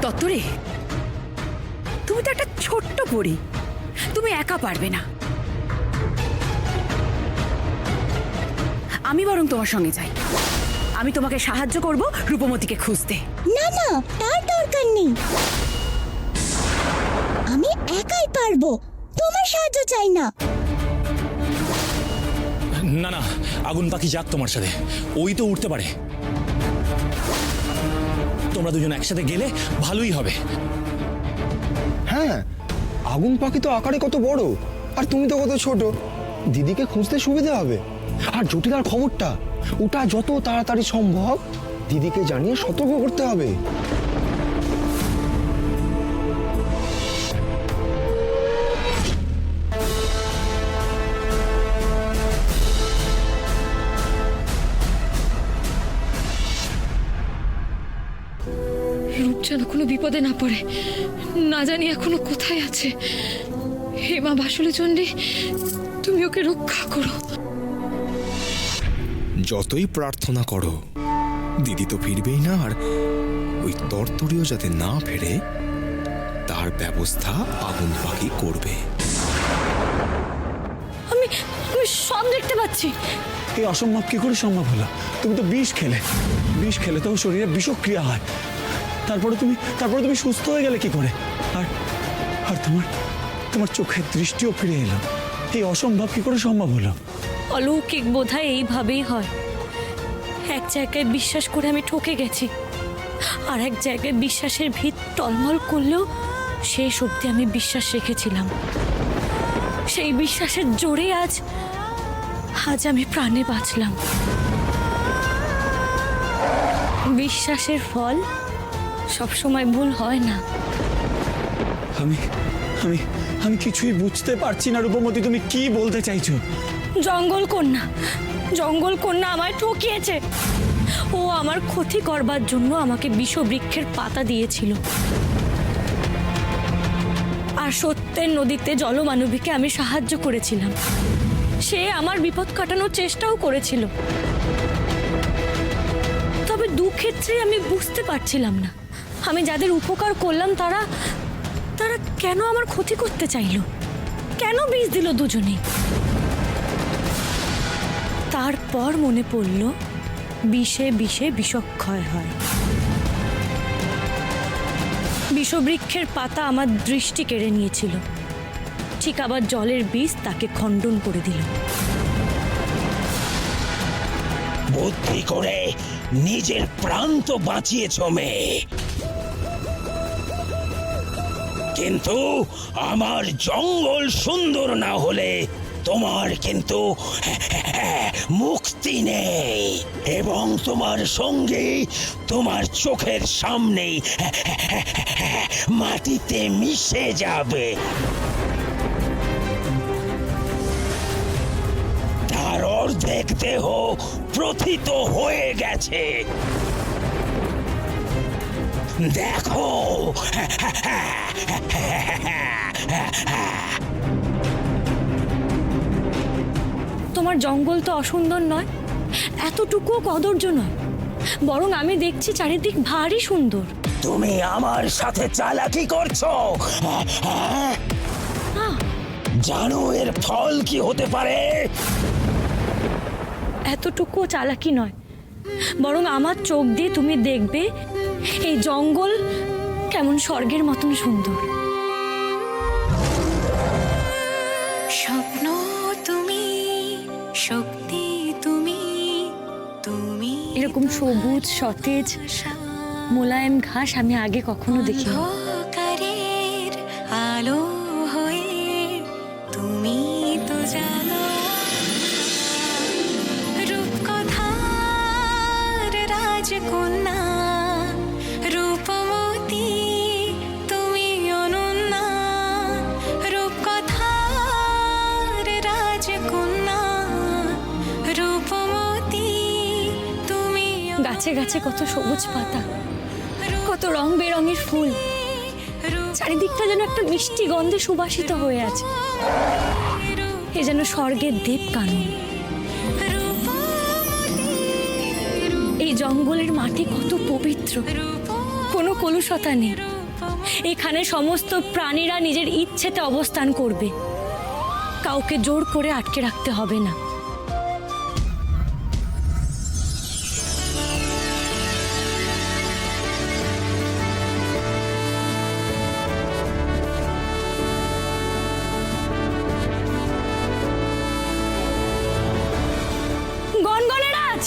দত্তরে, তুমি তো একটা ছোট্ট পরী, তুমি একা পারবে না। আমি বরং তোমার সঙ্গে যাই। আমি তোমাকে সাহায্য করব রূপমতিকে খুঁজতে। না না, তার দরকার নেই, আমি একাই পারবো, তোমার সাহায্য চাই না। না না, আগুন পাখি যাক তোমার সাথে, ওই তো উঠতে পারে। তোমরা দুজন একসাথে গেলে ভালোই হবে। হ্যাঁ, আগুন পাখি তো আকারে কত বড়, আর তুমি তো কত ছোট। দিদিকে খুঁজতে সুবিধা হবে। আর জটিলার খবরটা, ওটা যত তাড়াতাড়ি সম্ভব দিদিকে জানিয়ে সতর্ক করতে হবে। রূপ যেন কোনো বিপদে না পড়ে, না জানি এখনো কোথায় আছে। হে মা বাসুলি চণ্ডী, তুমি ওকে রক্ষা করো। যতই প্রার্থনা করো দিদি তো ফিরবেই না, আর ওই তরতরিও যাতে না ফেরে তার ব্যবস্থা আগুন পাখি করবে। আমি আমি সব দেখতে পাচ্ছি। এই অসম্ভব কি করে সম্ভব হলো? তুমি তো বিষ খেলে, বিষ খেলে তো শরীরে বিষক্রিয়া হয়। তারপরে তুমি সুস্থ হয়ে গেলে কি করে? আর আর তোমার চোখের দৃষ্টিও ফিরে এলো। এই অসম্ভব কি করে সম্ভব হলো? অলৌকিক বোধহয় এইভাবেই হয়। এক জায়গায় বিশ্বাস করে আমি ঠকে গেছি, আর এক জায়গায় বিশ্বাসের ভিত টলমল করলেও শেষ অবধি আমি বিশ্বাস রেখেছিলাম। সেই বিশ্বাসের জোরে আজ আমি প্রাণে বাঁচলাম। বিশ্বাসের ফল সবসময় ভুল হয় না। আমি আমি আমি কিছুই বুঝতে পারছি না রূপমতি, তুমি কি বলতে চাইছো? জঙ্গল কন্যা আমায় ঠকিয়েছে। ও আমার ক্ষতি করবার জন্য আমাকে বিষবৃক্ষের পাতা দিয়েছিল, আর সত্যের নদীতে জলমানবীকে আমি সাহায্য করেছিলাম। সে আমার বিপদ কাটানোর চেষ্টাও করেছিল। তবে দু ক্ষেত্রে আমি বুঝতে পারছিলাম না, আমি যাদের উপকার করলাম তারা কেন আমার ক্ষতি করতে চাইল, কেন বিষ দিল দুজনেই। তারপর মনে পড়ল বিষে বিষে বিষক্ষয় হয়। বিষবৃক্ষের পাতা আমার দৃষ্টি কেড়ে নিয়েছিল, ঠিক আবার জলের বিষ তাকে খণ্ডন করে দিল। বুদ্ধি করে নিজের প্রাণ তো বাঁচিয়েছ মেয়ে, কিন্তু আমার জঙ্গল সুন্দর না হলে তোমার কিন্তু মুক্তি নেই, এবং তোমার সঙ্গে তোমার চোখের সামনেই মাটিতে মিশে যাবে। তার অর্ধেক দেহ প্রথিত হয়ে গেছে। দেখো, তোমার জঙ্গল তো অসুন্দর নয়, এতটুকুও কদর্য নয়, বরং আমি দেখছি চারিদিক ভারী সুন্দর। তুমি আমার সাথে চালাকি করছো? জানো এর ফল কি হতে পারে? এতটুকুও চালাকি নয়, বরং আমার চোখ দিয়ে তুমি দেখবে এই জঙ্গল কেমন স্বর্গের মতন সুন্দর। স্বপ্ন তুমি, শক্তি তুমি, তুমি এরকম সবুজ সতেজ মোলায়েম ঘাস আমি আগে কখনো দেখিনি। অন্ধকারের আলো হয়ে তুমি তো জানো, রূপকথার রাজকন্যা রূপমতি তুমি অনন্যা, রূপকথার রাজকন্যা রূপমতি তুমি। গাছে গাছে কত সবুজ পাতা, কত রং বেরঙের ফুল, চারিদিকটা যেন একটা মিষ্টি গন্ধে সুবাসিত হয়ে আছে। এ যেন স্বর্গের দেব কানন। এই জঙ্গলের মাটি কত পবিত্র, কোনো কলুষতা নেই। এখানে সমস্ত প্রাণীরা নিজের ইচ্ছেতে অবস্থান করবে, কাউকে জোর করে আটকে রাখতে হবে না। গনগনে রাজ,